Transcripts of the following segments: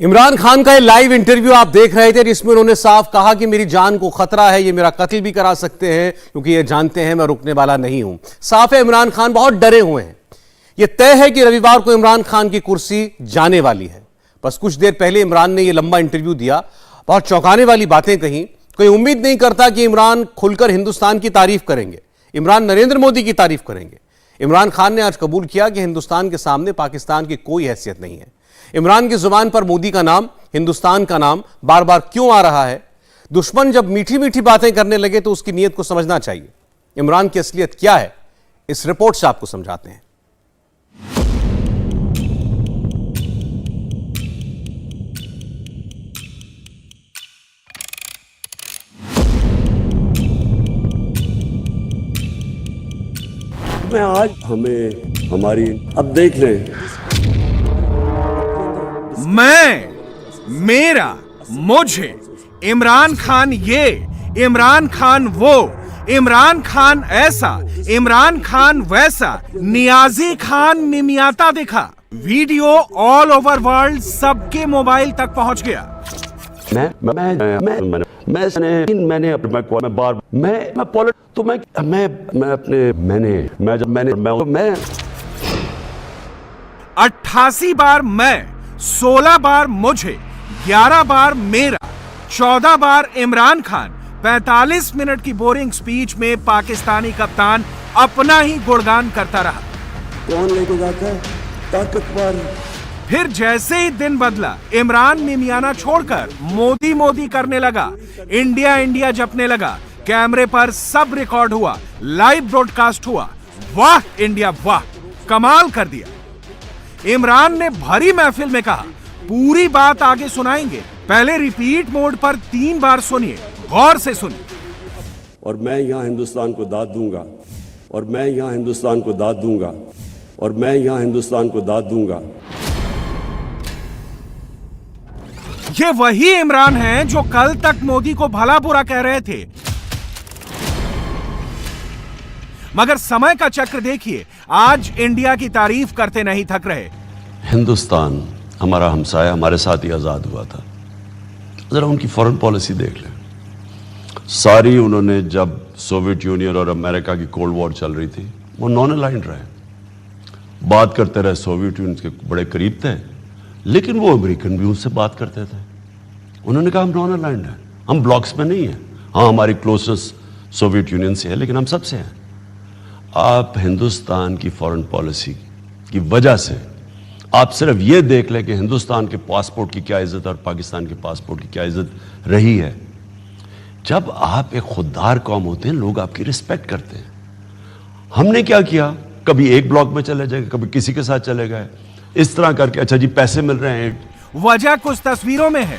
इमरान खान का ये live interview आप देख रहे थे जिसमें उन्होंने साफ कहा कि मेरी जान को खतरा है, ये मेरा कत्ल भी करा सकते हैं क्योंकि ये जानते हैं मैं रुकने वाला नहीं हूं। साफ है इमरान खान बहुत डरे हुए हैं। ये तय है कि रविवार को इमरान खान की कुर्सी जाने वाली है। बस कुछ देर पहले इमरान ने यह लंबा इंटरव्यू दिया, बहुत चौंकाने वाली बातें कही। कोई उम्मीद नहीं करता कि इमरान खुलकर हिंदुस्तान की तारीफ करेंगे, इमरान नरेंद्र मोदी की तारीफ करेंगे। इमरान खान ने आज कबूल किया कि हिंदुस्तान के सामने पाकिस्तान की कोई हैसियत नहीं है। इमरान की जुबान पर मोदी का नाम, हिंदुस्तान का नाम बार बार क्यों आ रहा है? दुश्मन जब मीठी मीठी बातें करने लगे तो उसकी नीयत को समझना चाहिए। इमरान की असलियत क्या है, इस रिपोर्ट से आपको समझाते हैं। मैं आज हमें हमारी अब देख लें, मैं, मेरा, मुझे, इमरान खान ये, इमरान खान वो, इमरान खान ऐसा, इमरान खान वैसा, नियाजी खान मिमियाता दिखा। वीडियो ऑल ओवर वर्ल्ड सबके मोबाइल तक पहुंच गया। मैंने अपने बार तो मैं अपने मैं 88 बार मैं, 16 बार मुझे, 11 बार मेरा, 14 बार इमरान खान। 45 मिनट की बोरिंग स्पीच में पाकिस्तानी कप्तान अपना ही गुणगान करता रहा। कौन लेके जाता है ताकतवर। फिर जैसे ही दिन बदला, इमरान मिमियाना छोड़कर मोदी मोदी करने लगा, इंडिया इंडिया जपने लगा। कैमरे पर सब रिकॉर्ड हुआ, लाइव ब्रॉडकास्ट हुआ। वाह इंडिया वाह, कमाल कर दिया। इमरान ने भरी महफिल में कहा, पूरी बात आगे सुनाएंगे, पहले रिपीट मोड पर 3 बार सुनिए, गौर से सुनिए। और मैं यहां हिंदुस्तान को दाद दूंगा, और मैं यहां हिंदुस्तान को दाद दूंगा, और मैं यहां हिंदुस्तान को दाद दूंगा। ये वही इमरान हैं जो कल तक मोदी को भला बुरा कह रहे थे, मगर समय का चक्र देखिए, आज इंडिया की तारीफ करते नहीं थक रहे। हिंदुस्तान हमारा हमसाया हमारे साथ ही आजाद हुआ था। जरा उनकी फॉरेन पॉलिसी देख लें। सारी उन्होंने, जब सोवियत यूनियन और अमेरिका की कोल्ड वॉर चल रही थी, वो नॉन अलाइंड रहे, बात करते रहे, सोवियत यूनियन के बड़े करीब थे, लेकिन वो अमेरिकन भी उनसे बात करते थे। उन्होंने कहा हम नॉन अलाइंड हैं, हम ब्लॉक्स में नहीं हैं। हाँ, हमारी क्लोजेस्ट सोवियत यूनियन से है, लेकिन हम सबसे हैं। आप हिंदुस्तान की फॉरेन पॉलिसी की वजह से आप सिर्फ ये देख लें कि हिंदुस्तान के पासपोर्ट की क्या इज्जत और पाकिस्तान के पासपोर्ट की क्या इज्जत रही है। जब आप एक खुददार कौम होते हैं, लोग आपकी रिस्पेक्ट करते हैं। हमने क्या किया, कभी एक ब्लॉक में चले जाए, कभी किसी के साथ चले गए, इस तरह करके अच्छा जी पैसे मिल रहे हैं। वजह कुछ तस्वीरों में है।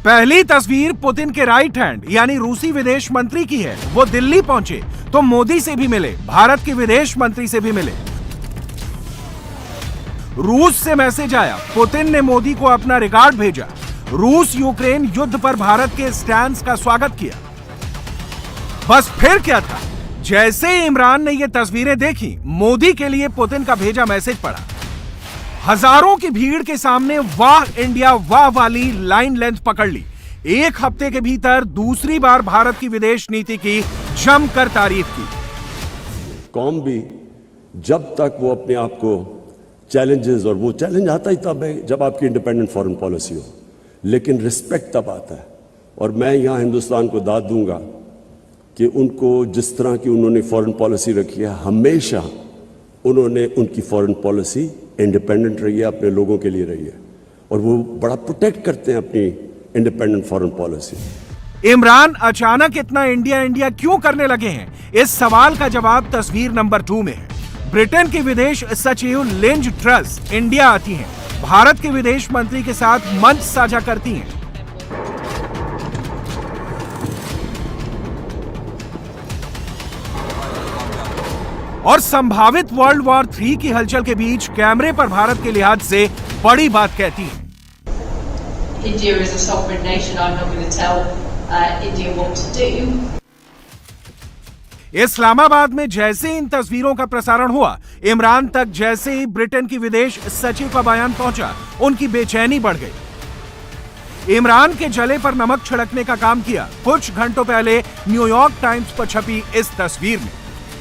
पहली तस्वीर पुतिन के राइट हैंड यानी रूसी विदेश मंत्री की है। वो दिल्ली पहुंचे तो मोदी से भी मिले, भारत के विदेश मंत्री से भी मिले। रूस से मैसेज आया, पुतिन ने मोदी को अपना रिगार्ड भेजा। रूस यूक्रेन युद्ध पर भारत के स्टैंड का स्वागत किया। बस फिर क्या था, जैसे ही इमरान ने ये तस्वीरें देखी, मोदी के लिए पुतिन का भेजा मैसेज पड़ा। हजारों की भीड़ के सामने वाह इंडिया वाह वाली लाइन लेंथ पकड़ ली। एक हफ्ते के भीतर दूसरी बार भारत की विदेश नीति की जमकर तारीफ की। कौम भी जब तक वो अपने आप को चैलेंजेस, और वो चैलेंज आता ही तब है जब आपकी इंडिपेंडेंट फॉरेन पॉलिसी हो, लेकिन रिस्पेक्ट तब आता है। और मैं यहां हिंदुस्तान को दाद दूंगा कि उनको जिस तरह की उन्होंने फॉरेन पॉलिसी रखी है, हमेशा उन्होंने उनकी फॉरेन पॉलिसी इंडिपेंडेंट रही है, अपने लोगों के लिए रही है, और वो बड़ा प्रोटेक्ट करते हैं अपनी इंडिपेंडेंट फॉरेन पॉलिसी। इमरान अचानक इतना इंडिया इंडिया क्यों करने लगे हैं? इस सवाल का जवाब तस्वीर नंबर 2 में है। ब्रिटेन की विदेश सचिव लिंज ट्रस इंडिया आती हैं, भारत के विदेश मंत्री के साथ मंच साझा करती हैं। और संभावित वर्ल्ड वॉर 3 की हलचल के बीच कैमरे पर भारत के लिहाज से बड़ी बात कहती हैं। India is a sovereign nation. I'm not going to tell India what to do. Islamabad में जैसे इन तस्वीरों का प्रसारण हुआ, इमरान तक जैसे ही ब्रिटेन की विदेश सचिव का बयान पहुंचा, उनकी बेचैनी बढ़ गई। इमरान के जले पर नमक छिड़कने का काम किया। कुछ घंटों पहले न्यूयॉर्क टाइम्स पर छपी इस तस्वीर में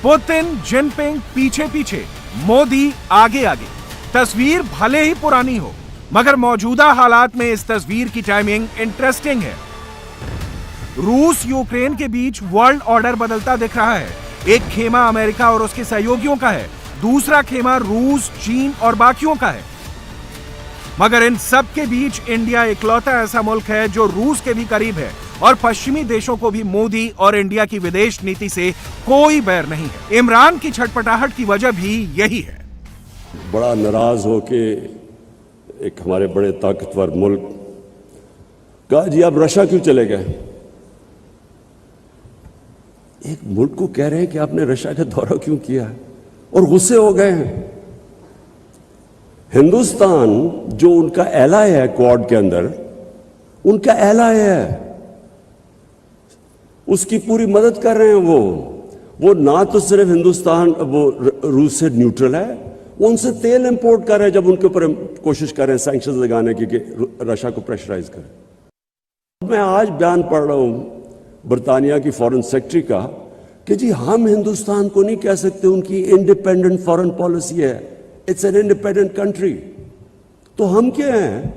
पुतिन, जिनपिंग पीछे पीछे, मोदी आगे आगे। तस्वीर भले ही पुरानी हो, मगर मौजूदा हालात में इस तस्वीर की टाइमिंग इंटरेस्टिंग है। रूस यूक्रेन के बीच वर्ल्ड ऑर्डर बदलता दिख रहा है। एक खेमा अमेरिका और उसके सहयोगियों का है, दूसरा खेमा रूस, चीन और बाकियों का है। मगर इन सब के बीच इंडिया इकलौता ऐसा मुल्क है जो रूस के भी करीब है और पश्चिमी देशों को भी मोदी और इंडिया की विदेश नीति से कोई बैर नहीं है। इमरान की छटपटाहट की वजह भी यही है। बड़ा नाराज होके एक हमारे बड़े ताकतवर मुल्क कहा, जी आप रशिया क्यों चले गए? एक मुल्क को कह रहे हैं कि आपने रशिया का दौरा क्यों किया, और गुस्से हो गए हैं। हिंदुस्तान जो उनका एलाय है क्वाड के अंदर, उनका एलाय है, उसकी पूरी मदद कर रहे हैं। वो ना तो सिर्फ हिंदुस्तान वो रूस से न्यूट्रल है, वो उनसे तेल इंपोर्ट कर रहे हैं जब उनके ऊपर कोशिश कर रहे हैं सैंक्शंस लगाने की कि रशिया को प्रेशराइज करें। मैं आज बयान पढ़ रहा हूं बरतानिया की फॉरेन सेक्रेटरी का कि जी हम हिंदुस्तान को नहीं कह सकते उनकी इंडिपेंडेंट फॉरेन पॉलिसी है, इट्स एन इंडिपेंडेंट कंट्री। तो हम क्या हैं?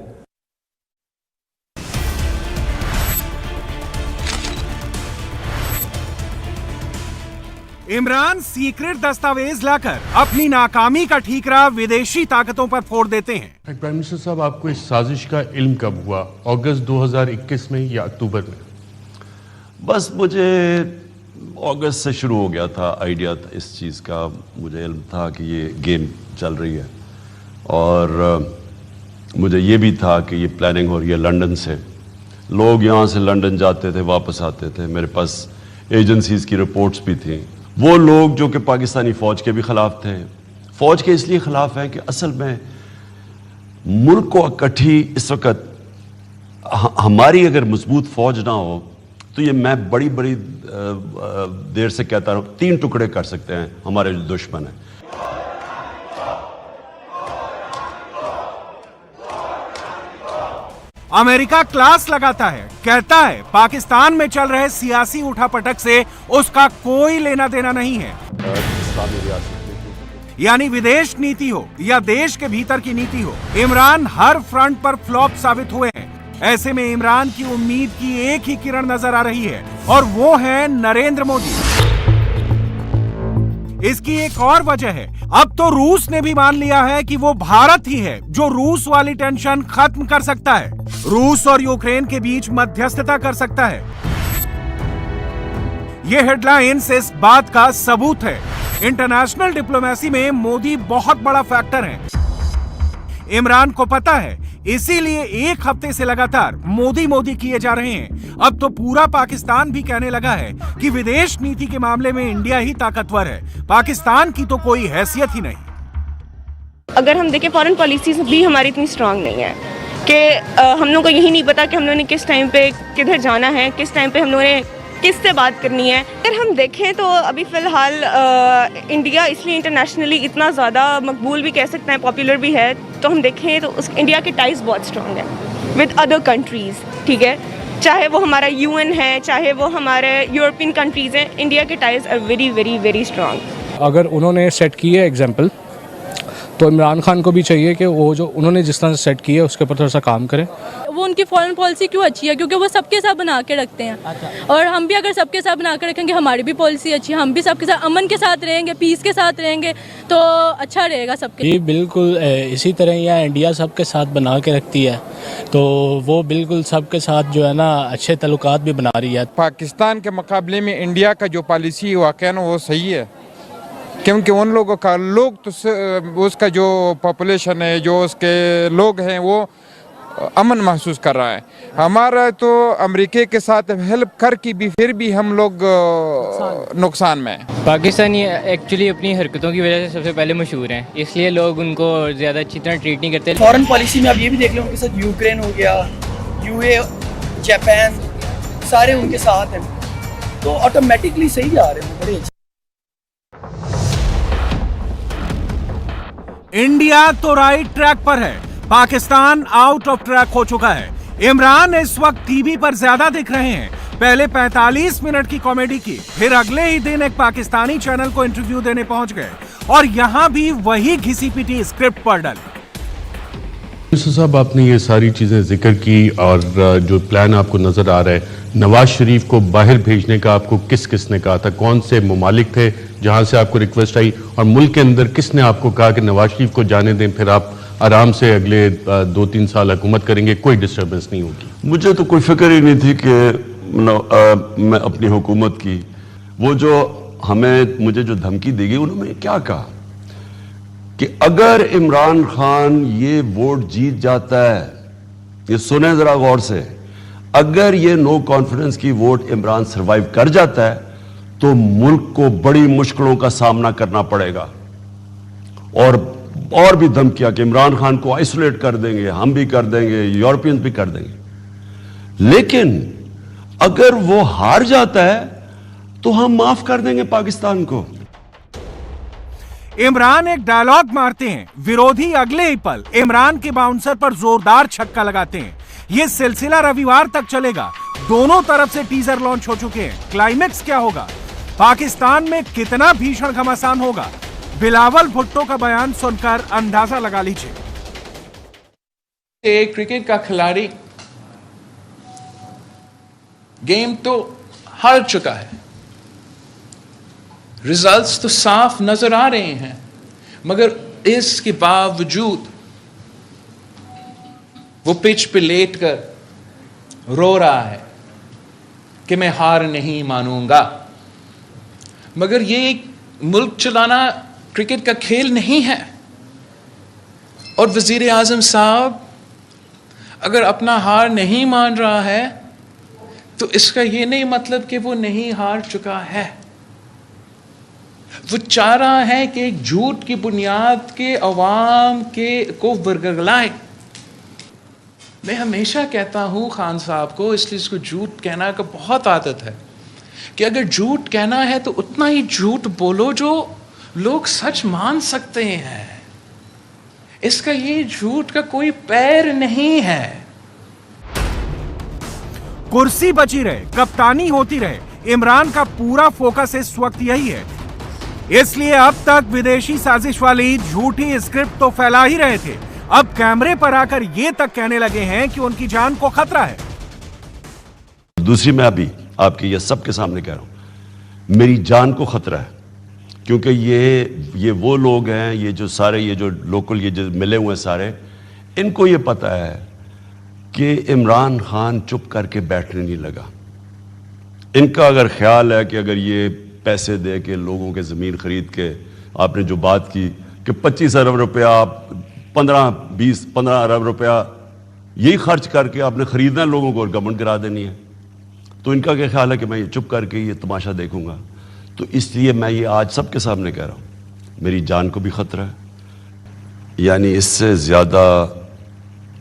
इमरान सीक्रेट दस्तावेज लाकर अपनी नाकामी का ठीकरा विदेशी ताकतों पर फोड़ देते हैं। प्राइम मिनिस्टर साहब, आपको इस साजिश का इल्म कब हुआ? अगस्त 2021 में या अक्टूबर में? बस मुझे अगस्त से शुरू हो गया था आइडिया इस चीज़ का। मुझे इल्म था कि ये गेम चल रही है और मुझे ये भी था कि ये प्लानिंग हो रही है लंदन से। लोग यहाँ से लंदन जाते थे, वापस आते थे। मेरे पास एजेंसीज की रिपोर्ट्स भी थी। वो लोग जो कि पाकिस्तानी फ़ौज के भी ख़िलाफ़ थे, फ़ौज के इसलिए ख़िलाफ़ हैं कि असल में मुल्क को इकट्ठी इस वक्त हमारी अगर मजबूत फ़ौज ना हो तो ये मैं बड़ी बड़ी देर से कहता हूँ 3 टुकड़े कर सकते हैं हमारे जो दुश्मन हैं। अमेरिका क्लास लगाता है, कहता है पाकिस्तान में चल रहे सियासी उठापटक से उसका कोई लेना देना नहीं है। यानी विदेश नीति हो या देश के भीतर की नीति हो, इमरान हर फ्रंट पर फ्लॉप साबित हुए हैं। ऐसे में इमरान की उम्मीद की एक ही किरण नजर आ रही है और वो है नरेंद्र मोदी। इसकी एक और वजह है, अब तो रूस ने भी मान लिया है कि वो भारत ही है जो रूस वाली टेंशन खत्म कर सकता है, रूस और यूक्रेन के बीच मध्यस्थता कर सकता है। ये हेडलाइंस इस बात का सबूत है। इंटरनेशनल डिप्लोमेसी में मोदी बहुत बड़ा फैक्टर है। इमरान को पता है, इसीलिए एक हफ्ते से लगातार मोदी मोदी किए जा रहे हैं। अब तो पूरा पाकिस्तान भी कहने लगा है कि विदेश नीति के मामले में इंडिया ही ताकतवर है, पाकिस्तान की तो कोई हैसियत ही नहीं। अगर हम देखें फॉरेन पॉलिसीज भी हमारी इतनी स्ट्रांग नहीं है कि हम लोगों को यही नहीं पता कि हम लोगों ने किस टाइम पे किधर जाना है, किस टाइम पे हम लोगों ने किससे बात करनी है। अगर हम देखें तो अभी फ़िलहाल इंडिया इसलिए इंटरनेशनली इतना ज़्यादा मकबूल भी कह सकते हैं, पॉपुलर भी है। तो हम देखें तो इंडिया के टाइज बहुत स्ट्रॉन्ग है विद अदर कंट्रीज़, ठीक है, चाहे वो हमारा यूएन है, चाहे वो हमारे यूरोपियन कंट्रीज़ हैं। इंडिया के ties are very very very strong. अगर उन्होंने सेट की है एग्जाम्पल, तो इमरान खान को भी चाहिए कि वो जो उन्होंने जिस तरह से सेट की है उसके ऊपर थोड़ा सा काम करें। वो उनकी फॉरेन पॉलिसी क्यों अच्छी है? क्योंकि वो सबके साथ बना के रखते हैं। और हम भी अगर सबके साथ बना के रखेंगे, हमारी भी पॉलिसी अच्छी है, हम भी सबके साथ अमन के साथ रहेंगे, पीस के साथ रहेंगे, तो अच्छा रहेगा सबके। जी बिल्कुल, इसी तरह यहाँ इंडिया सबके साथ बना के रखती है, तो वो बिल्कुल सबके साथ जो है ना अच्छे ताल्लुकात भी बना रही है। पाकिस्तान के मुकाबले में इंडिया का जो पॉलिसी वाकई वो सही है, क्योंकि उन लोगों का लोग तो उसका जो पॉपुलेशन है, जो उसके लोग हैं, वो अमन महसूस कर रहा है। हमारा तो अमेरिका के साथ हेल्प करके भी फिर भी हम लोग नुकसान में हैं। पाकिस्तानी एक्चुअली अपनी हरकतों की वजह से सबसे पहले मशहूर हैं, इसलिए लोग उनको ज़्यादा अच्छी तरह ट्रीट नहीं करते। फॉरेन पॉलिसी में आप ये भी देख लो, उनके साथ यूक्रेन हो गया, यूए, जापान, सारे उनके साथ हैं, तो ऑटोमेटिकली सही जा रहे हैं, बड़े अच्छे। इंडिया तो राइट ट्रैक पर है, पाकिस्तान आउट ऑफ ट्रैक हो चुका है। इमरान इस वक्त टीवी पर ज्यादा दिख रहे हैं। पहले 45 मिनट की कॉमेडी की, फिर अगले ही दिन एक पाकिस्तानी चैनल को इंटरव्यू देने पहुंच गए और यहां भी वही घिसी पिटी स्क्रिप्ट पर डाली। साहब, आपने ये सारी चीज़ें जिक्र की और जो प्लान आपको नज़र आ रहा है, नवाज शरीफ को बाहर भेजने का आपको किसने कहा था? कौन से ममालिक थे जहां से आपको रिक्वेस्ट आई? और मुल्क के अंदर किसने आपको कहा कि नवाज शरीफ को जाने दें, फिर आप आराम से अगले 2-3 साल हुकूमत करेंगे, कोई डिस्टर्बेंस नहीं होगी? मुझे तो कोई फिक्र ही नहीं थी कि मैं अपनी हुकूमत की, वो जो मुझे जो धमकी दी गई, उन्होंने क्या कहा कि अगर इमरान खान ये वोट जीत जाता है, ये सुने जरा गौर से, अगर ये नो कॉन्फिडेंस की वोट इमरान सरवाइव कर जाता है तो मुल्क को बड़ी मुश्किलों का सामना करना पड़ेगा। और भी धमकियां कि इमरान खान को आइसोलेट कर देंगे, हम भी कर देंगे, यूरोपियंस भी कर देंगे। लेकिन अगर वो हार जाता है तो हम माफ कर देंगे पाकिस्तान को। इमरान एक डायलॉग मारते हैं, विरोधी अगले ही पल इमरान के बाउंसर पर जोरदार छक्का लगाते हैं। यह सिलसिला रविवार तक चलेगा। दोनों तरफ से टीजर लॉन्च हो चुके हैं। क्लाइमेक्स क्या होगा? पाकिस्तान में कितना भीषण घमासान होगा? बिलावल भुट्टो का बयान सुनकर अंदाजा लगा लीजिए। एक क्रिकेट का खिलाड़ी गेम तो हार चुका है, रिजल्ट्स तो साफ नजर आ रहे हैं, मगर इसके बावजूद वो पिच पे लेटकर रो रहा है कि मैं हार नहीं मानूंगा। मगर ये एक मुल्क चलाना क्रिकेट का खेल नहीं है। और वजीर आजम साहब अगर अपना हार नहीं मान रहा है तो इसका ये नहीं मतलब कि वो नहीं हार चुका है। वो चाह रहा है कि एक झूठ की बुनियाद के अवाम को वर्गलाए। मैं हमेशा कहता हूं खान साहब को, इसलिए इसको झूठ कहना का बहुत आदत है, कि अगर झूठ कहना है तो उतना ही झूठ बोलो जो लोग सच मान सकते हैं। इसका ये झूठ का कोई पैर नहीं है। कुर्सी बची रहे, कप्तानी होती रहे, इमरान का पूरा फोकस इस वक्त यही है। इसलिए अब तक विदेशी साजिश वाली झूठी स्क्रिप्ट तो फैला ही रहे थे, अब कैमरे पर आकर ये तक कहने लगे हैं कि उनकी जान को खतरा है। दूसरी, मैं अभी आपके ये सबके सामने कह रहा हूं, मेरी जान को खतरा है, क्योंकि ये वो लोग हैं, ये जो सारे ये जो लोकल ये जो मिले हुए हैं सारे, इनको ये पता है कि इमरान खान चुप करके बैठने नहीं लगा। इनका अगर ख्याल है कि अगर ये पैसे दे के लोगों के ज़मीन खरीद के, आपने जो बात की कि 25 अरब रुपया, 15 अरब रुपया यही खर्च करके आपने खरीदना है लोगों को और गवर्नमेंट गिरा देनी है, तो इनका क्या ख्याल है कि मैं ये चुप करके ये तमाशा देखूंगा। तो इसलिए मैं ये आज सबके सामने कह रहा हूँ, मेरी जान को भी खतरा है। यानी इससे ज़्यादा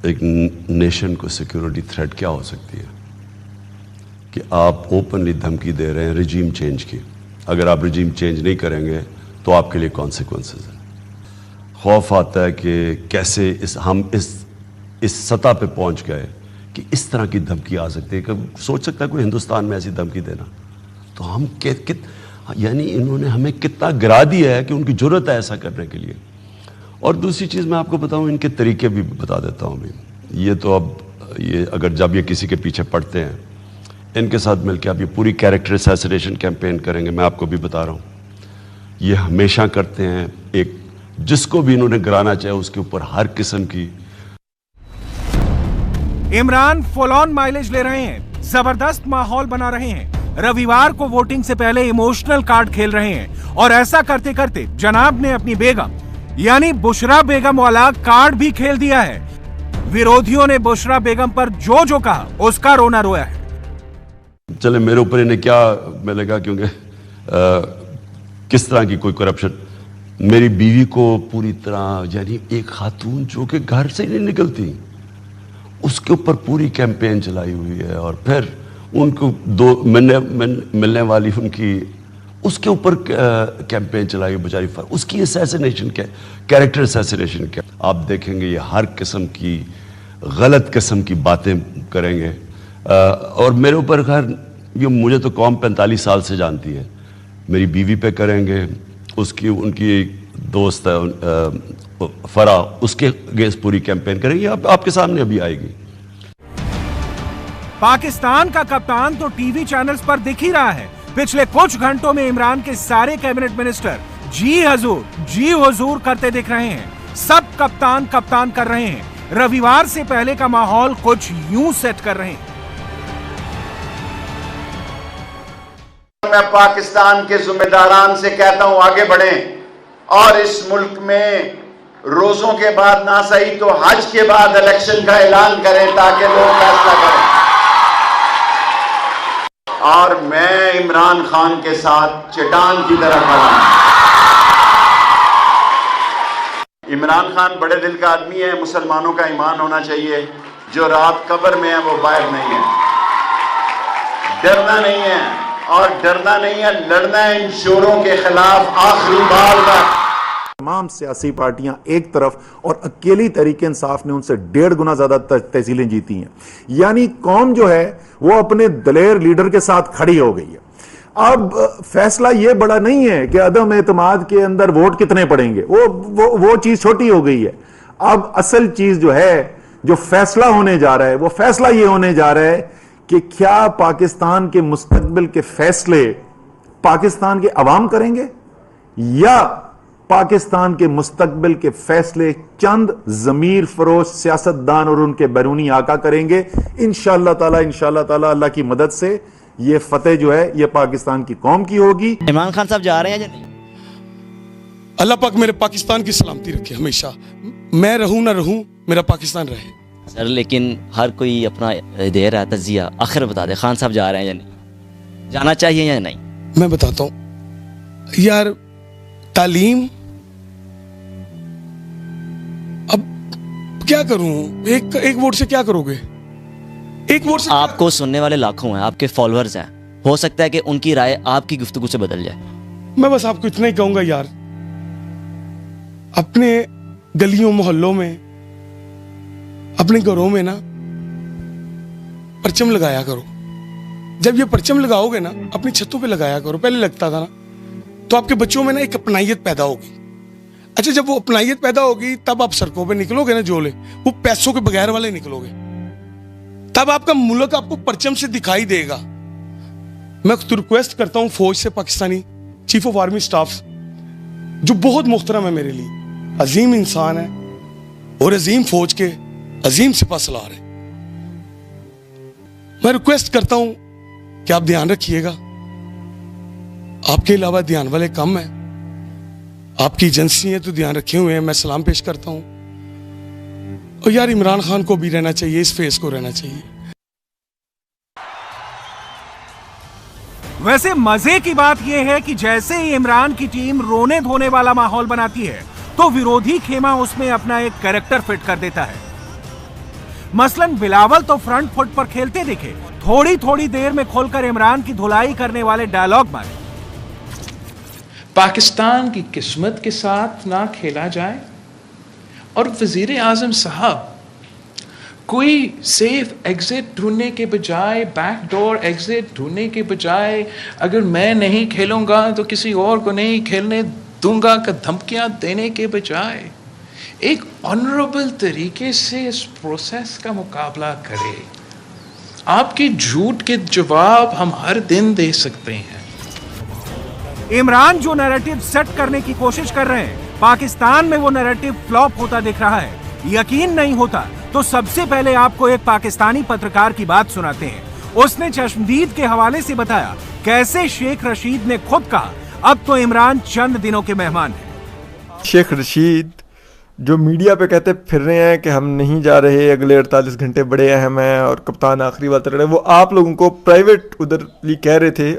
एक नेशन को सिक्योरिटी थ्रेट क्या हो सकती है कि आप ओपनली धमकी दे रहे हैं रिजीम चेंज की। अगर आप रिजीम चेंज नहीं करेंगे तो आपके लिए कॉन्सिक्वेंसेस हैं। खौफ आता है कि कैसे हम इस सतह पे पहुंच गए कि इस तरह की धमकी आ सकती है। कि सोच सकता है कोई हिंदुस्तान में ऐसी धमकी देना? तो हम यानी इन्होंने हमें कितना गिरा दिया है कि उनकी जरूरत है ऐसा करने के लिए। और दूसरी चीज़ मैं आपको बताऊं, इनके तरीके भी बता देता हूं मैं। ये तो अब ये अगर जब ये किसी के पीछे पड़ते हैं, इनके साथ मिलकर आप ये पूरी कैरेक्टर असैसिनेशन कैंपेन करेंगे। मैं आपको भी बता रहा हूं, ये हमेशा करते हैं। एक जिसको भी इन्होंने गिराना चाहे उसके ऊपर हर किस्म की। इमरान फुल ऑन माइलेज ले रहे हैं, जबरदस्त माहौल बना रहे हैं, रविवार को वोटिंग से पहले इमोशनल कार्ड खेल रहे हैं। और ऐसा करते करते जनाब ने अपनी बेगम यानी बुशरा बेगम वाला कार्ड भी खेल दिया है। विरोधियों ने बुशरा बेगम पर जो कहा उसका रोना रोया है। चले मेरे ऊपर इन्हें क्या मिलेगा, क्योंकि किस तरह की कोई करप्शन। मेरी बीवी को पूरी तरह, यानी एक खातून जो कि घर से ही नहीं निकलती, उसके ऊपर पूरी कैंपेन चलाई हुई है। और फिर उनको मिलने वाली उनकी उसके ऊपर कैंपेन चलाई बेचारी उसकी असैसिनेशन क्या, कैरेक्टर असैसिनेशन क्या। आप देखेंगे ये हर किस्म की गलत किस्म की बातें करेंगे। और मेरे ऊपर खैर ये मुझे तो कौम 45 साल से जानती है, मेरी बीवी पे करेंगे, उसकी उनकी दोस्त फरा, उसके अगेंस्ट पूरी कैंपेन करेंगे। आपके सामने अभी आएगी। पाकिस्तान का कप्तान तो टीवी चैनल्स पर दिख ही रहा है। पिछले कुछ घंटों में इमरान के सारे कैबिनेट मिनिस्टर जी हुजूर करते दिख रहे हैं। सब कप्तान कप्तान कर रहे हैं। रविवार से पहले का माहौल कुछ यूं सेट कर रहे हैं। मैं पाकिस्तान के जिम्मेदारान से कहता हूं आगे बढ़ें और इस मुल्क में रोजों के बाद ना सही तो हज के बाद इलेक्शन का ऐलान करें ताकि लोग फैसला करें। और मैं इमरान खान के साथ चट्टान की तरह खड़ा हूं। इमरान खान बड़े दिल का आदमी है, मुसलमानों का ईमान होना चाहिए। जो रात कब्र में है वो बाहर नहीं है। डरना नहीं है और डरना नहीं है, लड़ना है इन शोरों के खिलाफ आखिरी बार तक। तमाम सियासी पार्टियां एक तरफ और अकेली तहरीके इंसाफ ने उनसे 1.5 गुना ज्यादा तहसीलें जीती हैं। यानी कौम जो है वो अपने दलेर लीडर के साथ खड़ी हो गई है। अब फैसला ये बड़ा नहीं है कि अदम एतमाद के अंदर वोट कितने पड़ेंगे, वो चीज छोटी हो गई है। अब असल चीज जो है, जो फैसला होने जा रहा है, वो फैसला ये होने जा रहा है कि क्या पाकिस्तान के मुस्तकबिल के फैसले पाकिस्तान के अवाम करेंगे या पाकिस्तान के मुस्तकबिल के फैसले चंद जमीर फरोश सियासतदान और उनके बैरूनी आका करेंगे। इंशाअल्लाह ताला अल्लाह की मदद से ये फतेह जो है ये पाकिस्तान की कौम की होगी। इमरान खान साहब जा रहे हैं या नहीं? अल्लाह पाक मेरे पाकिस्तान की सलामती रखे हमेशा। मैं रहूं ना रहूं, मेरा पाकिस्तान रहे। सर लेकिन हर कोई अपना दे रहा है तजिया, आखिर बता दे खान साहब जा रहे हैं या नहीं, जाना चाहिए या नहीं? मैं बताता हूं यार, तालीम अब क्या करूं, एक वोट से क्या करोगे? एक वोट से आपको सुनने वाले लाखों हैं, आपके फॉलोअर्स हैं, हो सकता है कि उनकी राय आपकी गुफ्तगू से बदल जाए। मैं बस आपको इतना ही कहूंगा यार, अपने गलियों मोहल्लों में, अपने घरों में ना परचम लगाया करो। जब ये परचम लगाओगे ना, अपनी छतों पे लगाया करो। पहले लगता था ना, तो आपके बच्चों में ना एक अपनाइयत पैदा होगी। अच्छा, जब वो अपनाइयत पैदा होगी तब आप सड़कों पे निकलोगे ना जोले, वो पैसों के बगैर वाले निकलोगे, तब आपका मुल्क आपको परचम से दिखाई देगा। मैं तो रिक्वेस्ट करता हूं फौज से, Pakistani chief of army staff जो बहुत मुहतरम है मेरे लिए, अजीम इंसान है और अजीम फौज के अजीम सिपह सलार है, मैं रिक्वेस्ट करता हूं कि आप ध्यान रखिएगा। आपके अलावा ध्यान वाले कम है, आपकी एजेंसी है तो ध्यान रखे हुए हैं। मैं सलाम पेश करता हूं। और यार इमरान खान को भी रहना चाहिए, इस फेस को रहना चाहिए। वैसे मजे की बात यह है कि जैसे ही इमरान की टीम रोने धोने वाला माहौल बनाती है तो विरोधी खेमा उसमें अपना एक कैरेक्टर फिट कर देता है। मसलन बिलावल तो फ्रंट फुट पर खेलते दिखे, थोड़ी थोड़ी देर में खोलकर इमरान की धुलाई करने वाले डायलॉग मारे। पाकिस्तान की किस्मत के साथ ना खेला जाए और वजीर आजम साहब कोई सेफ एग्जिट ढूंढने के बजाय, बैकडोर एग्जिट ढूंढने के बजाय, अगर मैं नहीं खेलूंगा तो किसी और को नहीं खेलने दूंगा का धमकियां देने के बजाय एक ऑनरेबल तरीके से इस प्रोसेस का मुकाबला करे। आपके झूठ के जवाब हम हर दिन दे सकते हैं। इमरान जो नैरेटिव सेट करने की कोशिश कर रहे हैं, पाकिस्तान में वो नैरेटिव फ्लॉप होता दिख रहा है। यकीन नहीं होता तो सबसे पहले आपको एक पाकिस्तानी पत्रकार की बात सुनाते हैं। उसने चश्मदीद के हवाले से बताया कैसे शेख रशीद ने खुद कहा अब तो इमरान चंद दिनों के मेहमान हैं। शेख रशीद जो मीडिया पे कहते फिर रहे हैं कि हम नहीं जा रहे, अगले 48 घंटे बड़े अहम हैं और कप्तान आखिरी बात कर रहे हैं, वो आप लोगों को प्राइवेट उधर कह रहे थे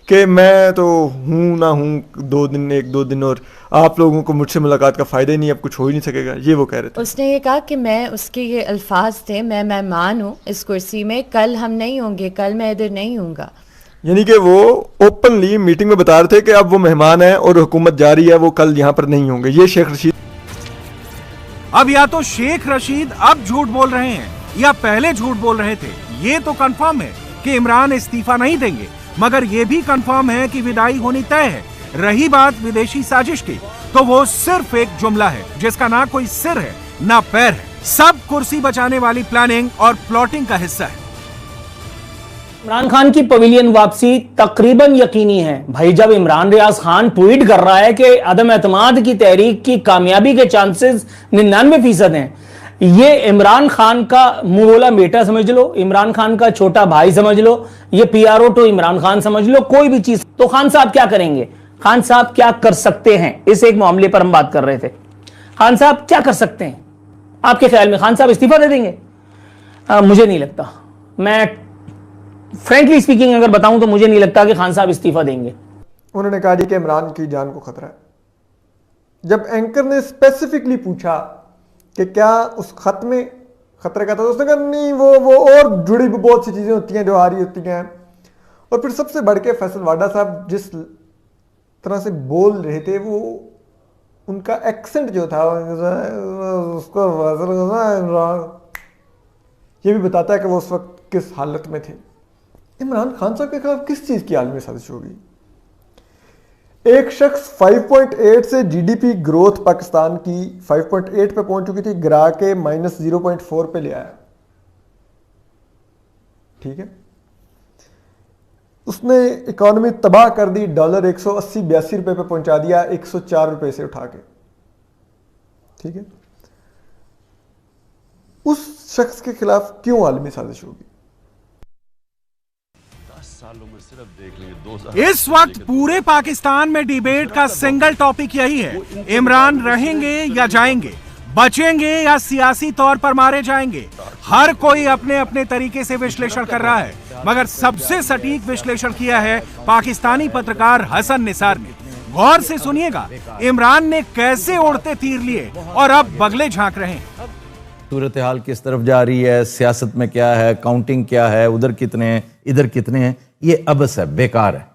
कि मैं तो हूँ ना हूँ 2 दिन 1-2 दिन और आप लोगों को मुझसे मुलाकात का फ़ायदा ही नहीं, अब कुछ हो ही नहीं सकेगा, ये वो कह रहे थे। उसने ये कहा कि मैं, उसके ये अल्फाज थे, मैं मेहमान हूँ इस कुर्सी में, कल हम नहीं होंगे, कल मैं इधर नहीं हूँगा। यानी कि वो ओपनली मीटिंग में बता रहे थे कि अब वो मेहमान है और हुकूमत जा रही है, वो कल यहाँ पर नहीं होंगे। ये शेख रशीद, अब या तो शेख रशीद अब झूठ बोल रहे हैं या पहले झूठ बोल रहे थे। ये तो कंफर्म है कि इमरान इस्तीफा नहीं देंगे, मगर ये भी कंफर्म है कि विदाई होनी तय है। रही बात विदेशी साजिश की, तो वो सिर्फ एक जुमला है जिसका ना कोई सिर है ना पैर है। सब कुर्सी बचाने वाली प्लानिंग और प्लॉटिंग का हिस्सा है। इमरान खान की पवेलियन वापसी तकरीबन यकीनी है। भाई जब इमरान रियाज खान ट्वीट कर रहा है कि अदम एतमाद की तहरीक की कामयाबी के चांसेस 99% हैं, ये इमरान खान का मुंह बोला बेटा समझ लो, इमरान खान का छोटा भाई समझ लो, ये PRO टू इमरान खान समझ लो, कोई भी चीज। तो खान साहब क्या करेंगे? खान साहब क्या कर सकते हैं? इस एक मामले पर हम बात कर रहे थे। खान साहब क्या कर सकते हैं आपके ख्याल में? खान साहब इस्तीफा दे देंगे? मुझे नहीं लगता। मैं फ्रैंकली स्पीकिंग अगर बताऊं तो मुझे नहीं लगता कि खान साहब इस्तीफा देंगे। उन्होंने कहा कि इमरान की जान को खतरा है। जब एंकर ने स्पेसिफिकली पूछा कि क्या उस खत में खतरे का था, तो उसने कहा नहीं, वो और जुड़ी भी बहुत सी चीजें होती हैं जो आ रही होती हैं। और फिर सबसे बढ़ के फैसल वाडा साहब जिस तरह से बोल रहे थे, वो उनका एक्सेंट जो था उसको ये भी बताता है कि वो उस वक्त किस हालत में थे। इमरान खान साहब के खिलाफ किस चीज की आलमी साजिश होगी? एक शख्स 5.8 से GDP ग्रोथ पाकिस्तान की 5.8 पे पहुंच चुकी थी, गिरा के -0.4 पे ले आया। ठीक है, उसने इकोनॉमी तबाह कर दी। डॉलर 180-82 रुपए पे पहुंचा दिया, 104 रुपए से उठा के। ठीक है, उस शख्स के खिलाफ क्यों आलमी साजिश होगी? इस वक्त पूरे पाकिस्तान में डिबेट का सिंगल टॉपिक यही है, इमरान रहेंगे या जाएंगे, बचेंगे या सियासी तौर पर मारे जाएंगे। हर कोई अपने अपने तरीके से विश्लेषण कर रहा है, मगर सबसे सटीक विश्लेषण किया है पाकिस्तानी पत्रकार हसन निसार ने। गौर से सुनिएगा, इमरान ने कैसे उड़ते तीर लिए और अब बगले झांक रहे हैं। सूरत हाल किस तरफ जा रही है, सियासत में क्या है, काउंटिंग क्या है, उधर कितने हैं, इधर कितने हैं, ये अबस है, बेकार है,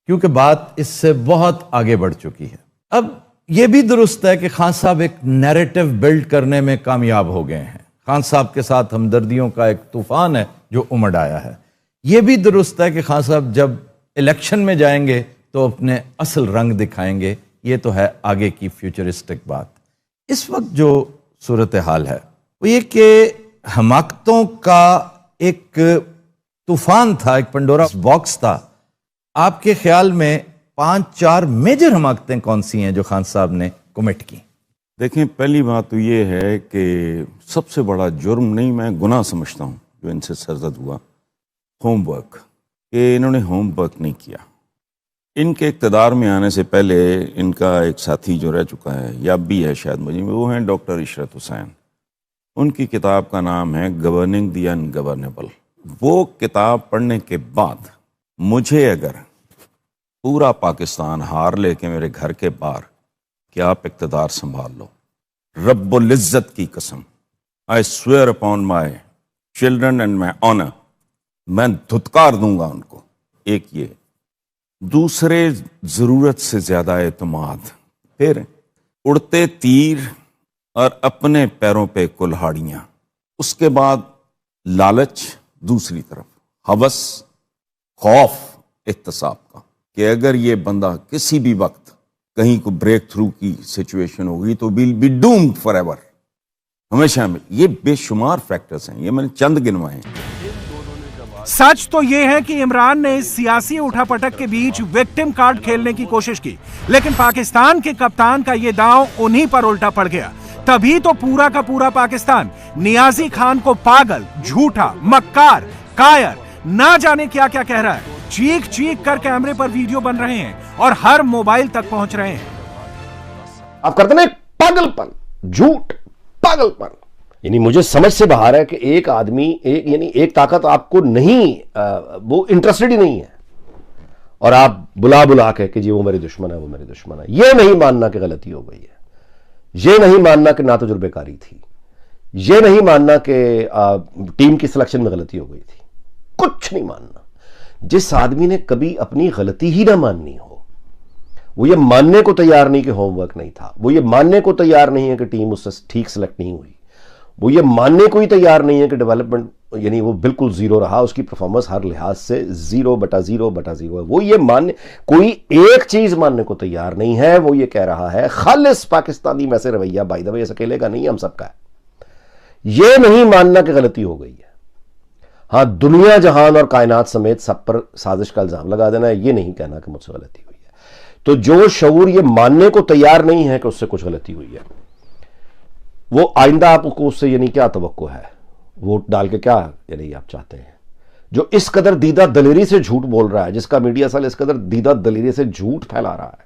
क्योंकि बात इससे बहुत आगे बढ़ चुकी है। अब ये भी दुरुस्त है कि खान साहब एक नैरेटिव बिल्ड करने में कामयाब हो गए हैं। खान साहब के साथ हमदर्दियों का एक तूफान है जो उमड़ आया है। ये भी दुरुस्त है कि खान साहब जब इलेक्शन में जाएंगे तो अपने असल रंग दिखाएंगे। ये तो है आगे की फ्यूचरिस्टिक बात। इस वक्त जो सूरत हाल है वो ये कि हमाकतों का एक तूफान था, एक पंडोरा बॉक्स था। आपके ख्याल में 5-4 मेजर हमाकतें कौन सी हैं जो खान साहब ने कमिट की? देखें, पहली बात तो ये है कि सबसे बड़ा जुर्म नहीं, मैं गुनाह समझता हूँ जो इनसे सरजद हुआ, होमवर्क, कि इन्होंने होमवर्क नहीं किया। इनके इक़्तिदार में आने से पहले इनका एक साथी जो रह चुका है या भी है शायद मुझे, वो हैं डॉक्टर इशरत हुसैन। उनकी किताब का नाम है गवर्निंग द अनगवर्नेबल। वो किताब पढ़ने के बाद मुझे अगर पूरा पाकिस्तान हार लेके मेरे घर के बाहर कि आप इक़्तिदार संभाल लो, रब्बुल इज़्ज़त की कसम, I swear upon my children and my honour, मैं धुतकार दूंगा उनको। एक ये, दूसरे ज़रूरत से ज़्यादा एतमाद, फिर उड़ते तीर और अपने पैरों पे कुल्हाड़ियाँ, उसके बाद लालच, दूसरी तरफ हवस, खौफ इख्तिसाब का कि अगर ये बंदा किसी भी वक्त कहीं को ब्रेक थ्रू की सिचुएशन होगी तो will be doomed for ever, हमेशा में। ये बेशुमार फैक्टर्स हैं, ये मैंने चंद गिनवाए हैं। सच तो यह है कि इमरान ने इस सियासी उठापटक के बीच विक्टिम कार्ड खेलने की कोशिश की, लेकिन पाकिस्तान के कप्तान का यह दांव उन्हीं पर उल्टा पड़ गया। तभी तो पूरा का पूरा पाकिस्तान नियाजी खान को पागल, झूठा, मक्कार, कायर, ना जाने क्या क्या कह रहा है। चीख चीख कर कैमरे पर वीडियो बन रहे हैं और हर मोबाइल तक पहुंच रहे हैं। आप करते ना पागलपन, झूठ, पागलपन, यानी मुझे समझ से बाहर है कि एक आदमी, यानी एक ताकत आपको नहीं, वो इंटरेस्टेड ही नहीं है, और आप बुला बुला के कि जी वो मेरी दुश्मन है, वो मेरी दुश्मन है। ये नहीं मानना कि गलती हो गई है, ये नहीं मानना कि ना तजुर्बेकारी थी, ये नहीं मानना कि टीम की सिलेक्शन में गलती हो गई थी, कुछ नहीं मानना। जिस आदमी ने कभी अपनी गलती ही ना माननी हो, वो ये मानने को तैयार नहीं कि होमवर्क नहीं था, वो ये मानने को तैयार नहीं है कि टीम उससे ठीक सेलेक्ट नहीं हुई, वो ये मानने को ही तैयार नहीं है कि डेवलपमेंट यानी वो बिल्कुल जीरो रहा, उसकी परफॉर्मेंस हर लिहाज से 0/0/0 है, वो ये मानने कोई एक चीज मानने को तैयार नहीं है। वो ये कह रहा है खालिस पाकिस्तानी में से रवैया, बाय द वे इस अकेले का नहीं है, हम सबका है, ये नहीं मानना कि गलती हो गई है। हाँ, दुनिया जहान और कायनात समेत सब पर साजिश का इल्जाम लगा देना है, ये नहीं कहना कि मुझसे गलती हुई है। तो जो शऊर ये मानने को तैयार नहीं है कि उससे कुछ गलती हुई है, वो आइंदा आपको उससे यानी क्या तवक्को है, वोट डाल के क्या यानी आप चाहते हैं? जो इस कदर दीदा दलेरी से झूठ बोल रहा है, जिसका मीडिया साल इस कदर दीदा दलेरी से झूठ फैला रहा है,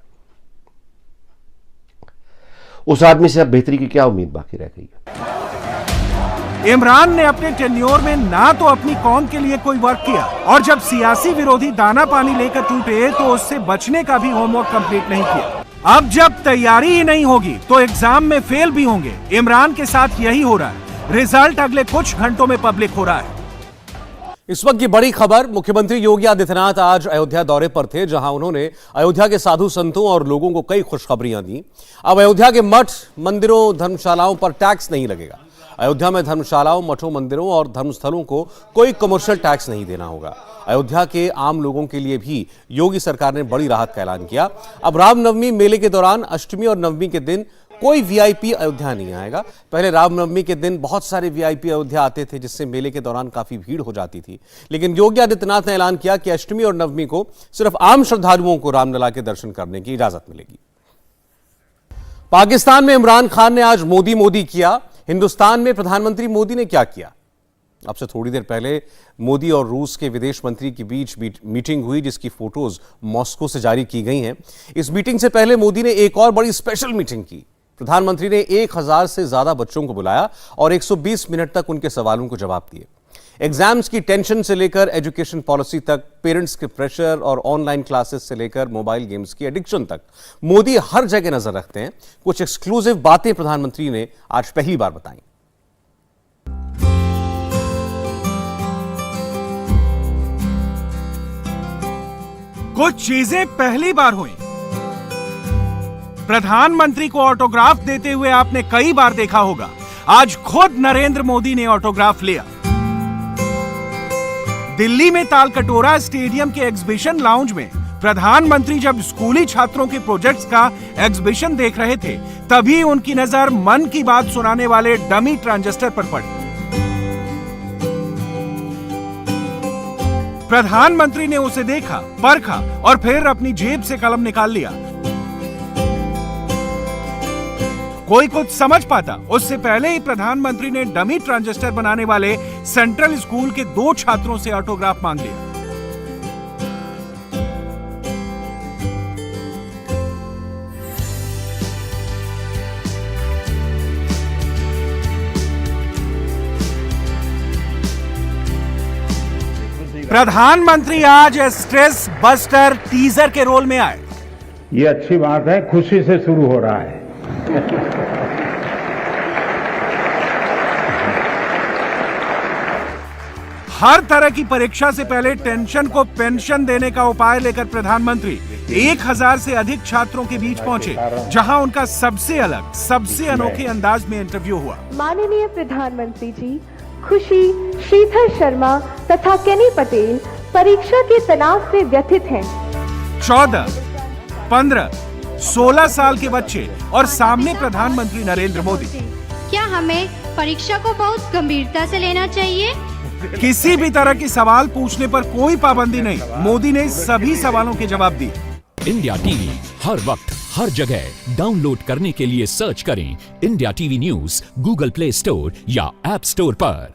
उस आदमी से अब बेहतरी की क्या उम्मीद बाकी रह गई है? इमरान ने अपने टेन्योर में ना तो अपनी कौम के लिए कोई वर्क किया, और जब सियासी विरोधी दाना पानी लेकर टूटे तो उससे बचने का भी होमवर्क कंप्लीट नहीं किया। अब जब तैयारी ही नहीं होगी तो एग्जाम में फेल भी होंगे। इमरान के साथ यही हो रहा है। रिजल्ट अगले कुछ घंटों में पब्लिक हो रहा है। इस वक्त की बड़ी खबर, मुख्यमंत्री योगी आदित्यनाथ आज अयोध्या दौरे पर थे, जहां उन्होंने अयोध्या के साधु संतों और लोगों को कई खुशखबरियां दी। अब अयोध्या के मठ, मंदिरों, धर्मशालाओं पर टैक्स नहीं लगेगा। अयोध्या में धर्मशालाओं, मठों, मंदिरों और धर्मस्थलों को कोई कमर्शियल टैक्स नहीं देना होगा। अयोध्या के आम लोगों के लिए भी योगी सरकार ने बड़ी राहत का ऐलान किया। अब रामनवमी मेले के दौरान अष्टमी और नवमी के दिन कोई वीआईपी अयोध्या नहीं आएगा। पहले रामनवमी के दिन बहुत सारे वीआईपी अयोध्या आते थे, जिससे मेले के दौरान काफी भीड़ हो जाती थी। लेकिन योगी आदित्यनाथ ने ऐलान किया कि अष्टमी और नवमी को सिर्फ आम श्रद्धालुओं को रामलला के दर्शन करने की इजाजत मिलेगी। पाकिस्तान में इमरान खान ने आज मोदी किया। हिंदुस्तान में प्रधानमंत्री मोदी ने क्या किया? अब से थोड़ी देर पहले मोदी और रूस के विदेश मंत्री के बीच मीटिंग हुई, जिसकी फोटोज मॉस्को से जारी की गई हैं। इस मीटिंग से पहले मोदी ने एक और बड़ी स्पेशल मीटिंग की। प्रधानमंत्री ने 1000 से ज्यादा बच्चों को बुलाया और 120 मिनट तक उनके सवालों को जवाब दिए। एग्जाम्स की टेंशन से लेकर एजुकेशन पॉलिसी तक, पेरेंट्स के प्रेशर और ऑनलाइन क्लासेस से लेकर मोबाइल गेम्स की एडिक्शन तक, मोदी हर जगह नजर रखते हैं। कुछ एक्सक्लूसिव बातें प्रधानमंत्री ने आज पहली बार बताई। कुछ चीजें पहली बार हुई। प्रधानमंत्री को ऑटोग्राफ देते हुए आपने कई बार देखा होगा। आज खुद नरेंद्र मोदी ने ऑटोग्राफ लिया। दिल्ली में तालकटोरा स्टेडियम के एग्जीबिशन लाउंज में प्रधानमंत्री जब स्कूली छात्रों के प्रोजेक्ट्स का एग्जीबिशन देख रहे थे, तभी उनकी नजर मन की बात सुनाने वाले डमी ट्रांजिस्टर पर पड़ी। प्रधानमंत्री ने उसे देखा, परखा और फिर अपनी जेब से कलम निकाल लिया। कोई कुछ समझ पाता उससे पहले ही प्रधानमंत्री ने डमी ट्रांजिस्टर बनाने वाले सेंट्रल स्कूल के 2 छात्रों से ऑटोग्राफ मांग लिया। प्रधानमंत्री आज स्ट्रेस बस्टर टीजर के रोल में आए। ये अच्छी बात है, खुशी से शुरू हो रहा है। हर तरह की परीक्षा से पहले टेंशन को पेंशन देने का उपाय लेकर प्रधानमंत्री 1000 से अधिक छात्रों के बीच पहुंचे, जहां उनका सबसे अलग, सबसे अनोखे अंदाज में इंटरव्यू हुआ। माननीय प्रधानमंत्री जी, खुशी, श्रीधर शर्मा तथा केनी पटेल परीक्षा के तनाव से व्यथित हैं। 14, 15, 16 साल के बच्चे और सामने प्रधानमंत्री नरेंद्र मोदी। क्या हमें परीक्षा को बहुत गंभीरता से लेना चाहिए? किसी भी तरह की सवाल पूछने पर कोई पाबंदी नहीं। मोदी ने सभी सवालों के जवाब दिए। इंडिया टीवी हर वक्त हर जगह डाउनलोड करने के लिए सर्च करें India TV news Google play store या ऐप स्टोर पर।